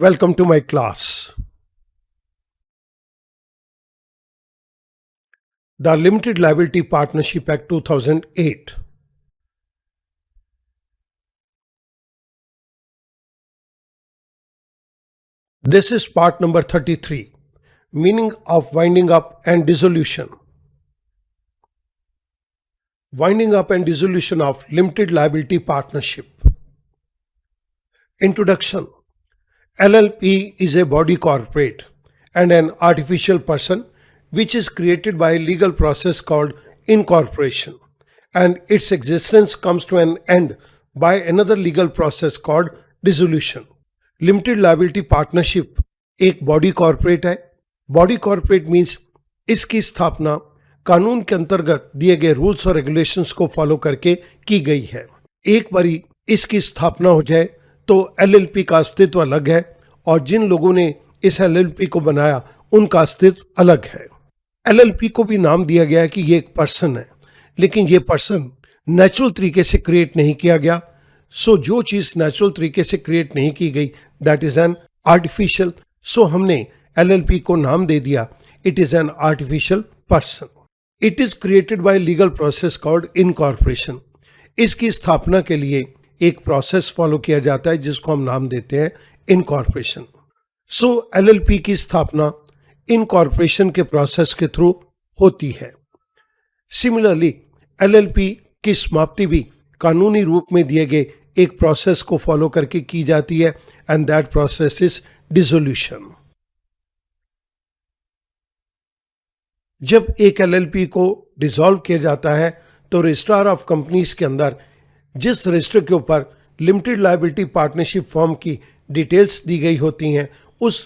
Welcome to my class. The Limited Liability Partnership Act 2008. This is part number 33, Meaning of Winding Up and Dissolution. Winding up and dissolution of Limited Liability Partnership. Introduction. LLP is a body corporate and an artificial person which is created by a legal process called incorporation, and its existence comes to an end by another legal process called dissolution. Limited liability partnership एक body corporate है. Body corporate means इसकी स्थापना कानून के अंतर्गत दिए गए rules और रेगुलेशंस को फॉलो करके की गई है. एक बारी इसकी स्थापना हो जाए तो एलएलपी का अस्तित्व अलग है और जिन लोगों ने इस एलएलपी को बनाया उनका अस्तित्व अलग है. एलएलपी को भी नाम दिया गया है कि ये एक पर्सन है, लेकिन ये पर्सन नेचुरल तरीके से क्रिएट नहीं किया गया. सो जो चीज नेचुरल तरीके से क्रिएट नहीं की गई दैट इज एन आर्टिफिशियल. सो हमने एलएलपी को नाम दे दिया it is an artificial person. It is created by legal process called incorporation. इसकी स्थापना के लिए एक प्रोसेस फॉलो किया जाता है जिसको हम नाम देते हैं इनकॉर्पोरेशन. सो एलएलपी की स्थापना इनकॉर्पोरेशन के प्रोसेस के थ्रू होती है. सिमिलरली एलएलपी की समाप्ति भी कानूनी रूप में दिए गए एक प्रोसेस को फॉलो करके की जाती है and that process is dissolution. जब एक एलएलपी को डिसॉल्व किया जाता है तो रजिस्ट्रार ऑफ कंपनीज के अंदर जिस रजिस्टर के ऊपर लिमिटेड लायबिलिटी पार्टनरशिप फॉर्म की डिटेल्स दी गई होती हैं उस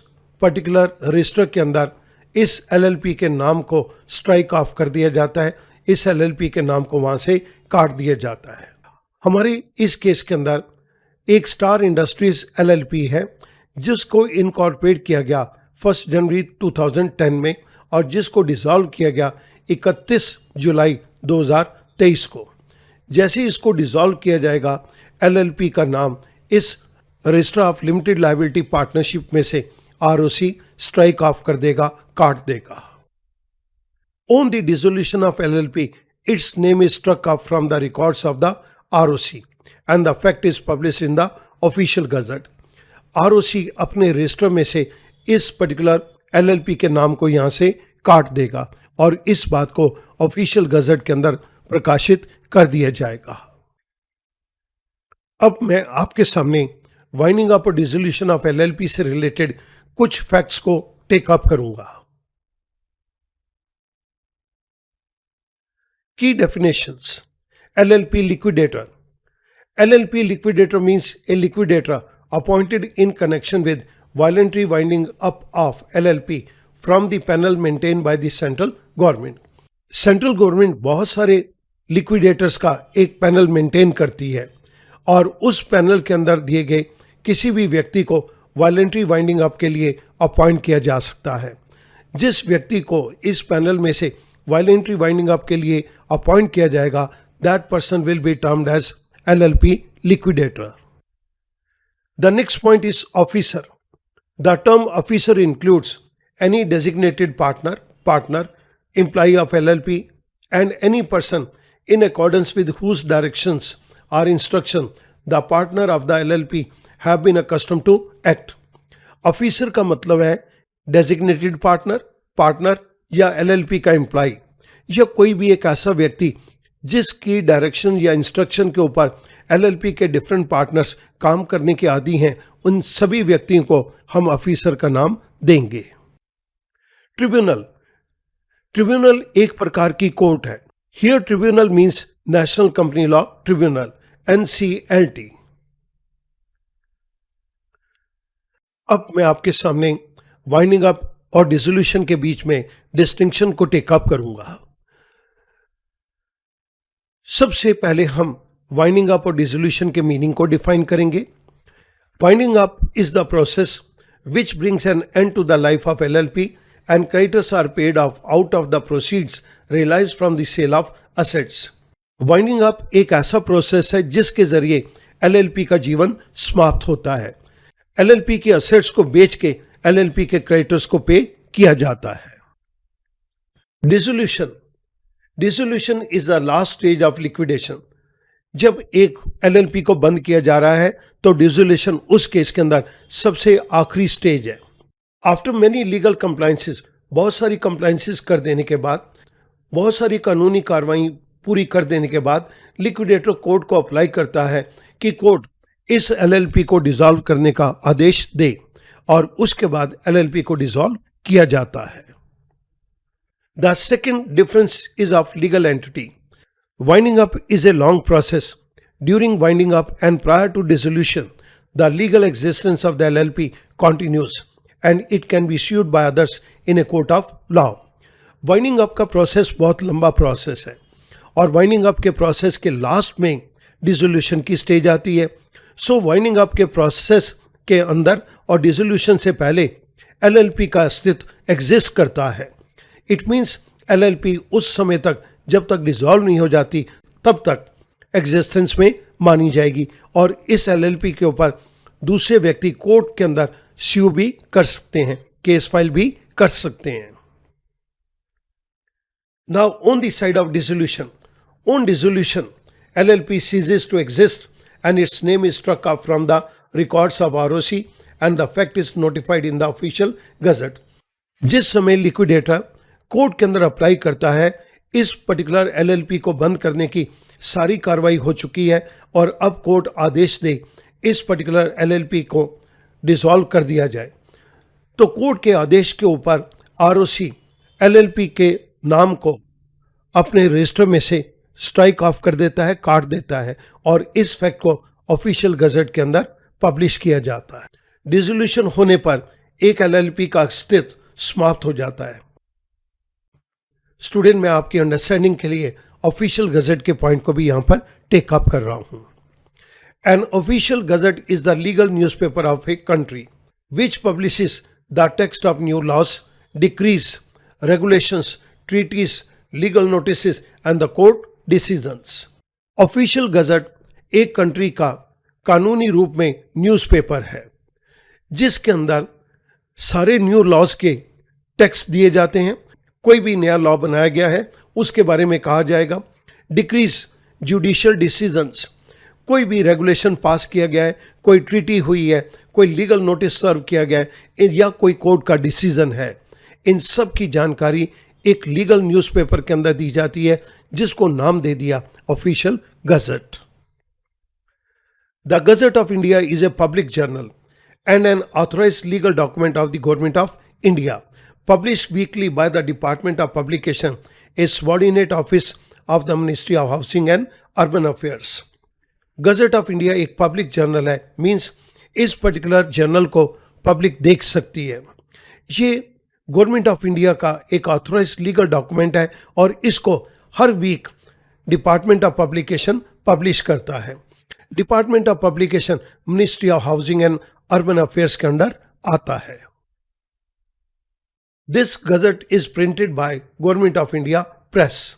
पर्टिकुलर रजिस्टर के अंदर इस एलएलपी के नाम को स्ट्राइक ऑफ कर दिया जाता है. इस एलएलपी के नाम को वहां से काट दिया जाता है. हमारे इस केस के अंदर एक स्टार इंडस्ट्रीज एलएलपी है जिसको इनकॉर्पोरेट किया गया 1 जनवरी 2010 में और जिसको डिसॉल्व किया गया 31 जुलाई 2023 को. जैसे इसको डिसॉल्व किया जाएगा एलएलपी का नाम इस register of limited liability partnership में से आरओसी स्ट्राइक ऑफ कर देगा, काट देगा. On the dissolution of LLP its name is struck off from the records of the ROC and the fact is publish in the official gazette. ROC अपने register में से इस पर्टिकुलर एलएलपी के नाम को यहां से काट देगा और इस बात को ऑफिशियल गजट के अंदर प्रकाशित कर दिया जाएगा. अब मैं आपके सामने वाइंडिंग अप और डिसोल्यूशन ऑफ एलएलपी से रिलेटेड कुछ फैक्ट्स को टेक अप करूंगा. की definitions. LLP liquidator. LLP liquidator means a liquidator appointed in connection with voluntary winding up of LLP from the panel maintained by the central government. Central government बहुत सारे liquidators का एक panel maintain करती है और उस पैनल के अंदर दिए गए किसी भी व्यक्ति को वॉलंटरी वाइंडिंग अप के लिए अपॉइंट किया जा सकता है. जिस व्यक्ति को इस पैनल में से वॉलंटरी वाइंडिंग अप के लिए अपॉइंट किया जाएगा that person will be termed as LLP liquidator. The next point is officer. The term officer includes any designated partner, employee of LLP, and any person in accordance with whose directions or instruction the partner of the LLP have been accustomed to act. Officer का मतलब है designated partner या LLP का employ या कोई भी एक ऐसा व्यक्ति जिसकी डायरेक्शन या इंस्ट्रक्शन के ऊपर एलएलपी के डिफरेंट पार्टनर्स काम करने के आदी हैं, उन सभी व्यक्तियों को हम ऑफिसर का नाम देंगे. ट्रिब्यूनल एक प्रकार की कोर्ट है. Here tribunal means national company law tribunal, NCLT. अब मैं आपके सामने वाइंडिंग अप और डिसोल्यूशन के बीच में डिस्टिंक्शन को टेकअप करूंगा. सबसे पहले हम वाइंडिंग अप और डिसोल्यूशन के मीनिंग को डिफाइन करेंगे. Winding up is the process which brings an end to the life of LLP and creditors are paid off out of the proceeds realised from the sale of assets. Winding up एक ऐसा process है जिसके जरिए LLP का जीवन समाप्त होता है. एलएलपी के असेट्स को बेच के एलएलपी के क्रेडिटर्स को पे किया जाता है। Dissolution is the last stage of liquidation. जब एक एलएलपी को बंद किया जा रहा है तो डिसोल्यूशन उस केस के अंदर सबसे आखिरी स्टेज है। आफ्टर मेनी लीगल कंप्लायंसेस, बहुत सारी कंप्लायंसेस कर देने के बाद, बहुत सारी कानूनी कार्रवाई पूरी कर देने के बाद लिक्विडेटर कोर्ट को अप्लाई करता है कि कोर्ट इस एलएलपी को डिसॉल्व करने का आदेश दे, और उसके बाद एलएलपी को डिसॉल्व किया जाता है। The second difference is of legal entity. Winding up is a long process. During winding up and prior to dissolution, the legal existence of the LLP continues and it can be sued by others in a court of law. Winding up का process बहुत लंबा process है और winding up के process के last में dissolution की stage आती है। सो वाइंडिंग अप के प्रोसेस के अंदर और डिसोल्यूशन से पहले एलएलपी का अस्तित्व एग्जिस्ट करता है। इट मीन्स एलएलपी उस समय तक, जब तक डिसॉल्व नहीं हो जाती, तब तक एग्जिस्टेंस में मानी जाएगी और इस एलएलपी के ऊपर दूसरे व्यक्ति कोर्ट के अंदर स्यू भी कर सकते हैं, केस फाइल भी कर सकते हैं। Now on the side of dissolution, on dissolution LLP ceases to exist and its name is struck off from the records of ROC and the fact is notified in the official gazette. जिस समय liquidator court के अंदर apply करता है, इस particular LLP को बंद करने की सारी कार्रवाई हो चुकी है और अब कोर्ट आदेश दे इस पर्टिकुलर LLP को डिसॉल्व कर दिया जाए, तो कोर्ट के आदेश के ऊपर ROC LLP के नाम को अपने रजिस्टर में से स्ट्राइक ऑफ कर देता है, काट देता है और इस फैक्ट को ऑफिशियल गजट के अंदर पब्लिश किया जाता है। डिसोल्यूशन होने पर एक LLP का अस्तित्व समाप्त हो जाता है। स्टूडेंट, मैं आपकी अंडरस्टैंडिंग के लिए ऑफिशियल गजट के पॉइंट को भी यहां पर टेक अप कर रहा हूं। An official gazette is the legal newspaper of a country which publishes the text of new laws, decrees, regulations, treaties, legal notices and the court decisions. Official gazette एक country का कानूनी रूप में newspaper है जिसके अंदर सारे न्यू लॉज के टेक्स्ट दिए जाते हैं। कोई भी नया लॉ बनाया गया है उसके बारे में कहा जाएगा। डिक्रीज, जुडिशियल डिसीजंस, कोई भी रेगुलेशन पास किया गया है, कोई ट्रीटी हुई है, कोई लीगल नोटिस सर्व किया गया है या कोई कोर्ट का डिसीजन है, इन सब की जानकारी एक लीगल न्यूज़पेपर के अंदर दी जाती है जिसको नाम दे दिया official gazette. The gazette of India is a public journal and an authorized legal document of the Government of India, published weekly by the Department of Publication, a subordinate office of the Ministry of Housing and Urban Affairs. Gazette of India एक public journal है, means इस particular journal को public देख सकती है। ये government of India का एक ऑथोराइज्ड लीगल डॉक्यूमेंट है और इसको हर week department of publication publish करता है। Department of publication ministry of housing and urban affairs के अंडर आता है। This gazette is printed by government of India press.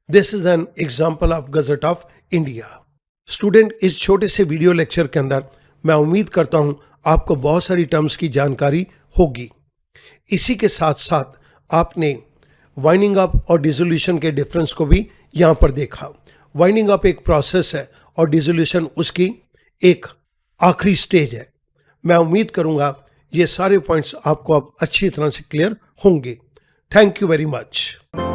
This is an example of gazette of India. Student, इस छोटे से video lecture के अंदर मैं उम्मीद करता हूं आपको बहुत सारी टर्म्स की जानकारी होगी। इसी के साथ साथ आपने वाइंडिंग अप और डिसोल्यूशन के डिफरेंस को भी यहां पर देखा। वाइंडिंग अप एक प्रोसेस है और डिसोल्यूशन उसकी एक आखिरी स्टेज है। मैं उम्मीद करूंगा ये सारे पॉइंट्स आपको अब अच्छी तरह से क्लियर होंगे। Thank you very much.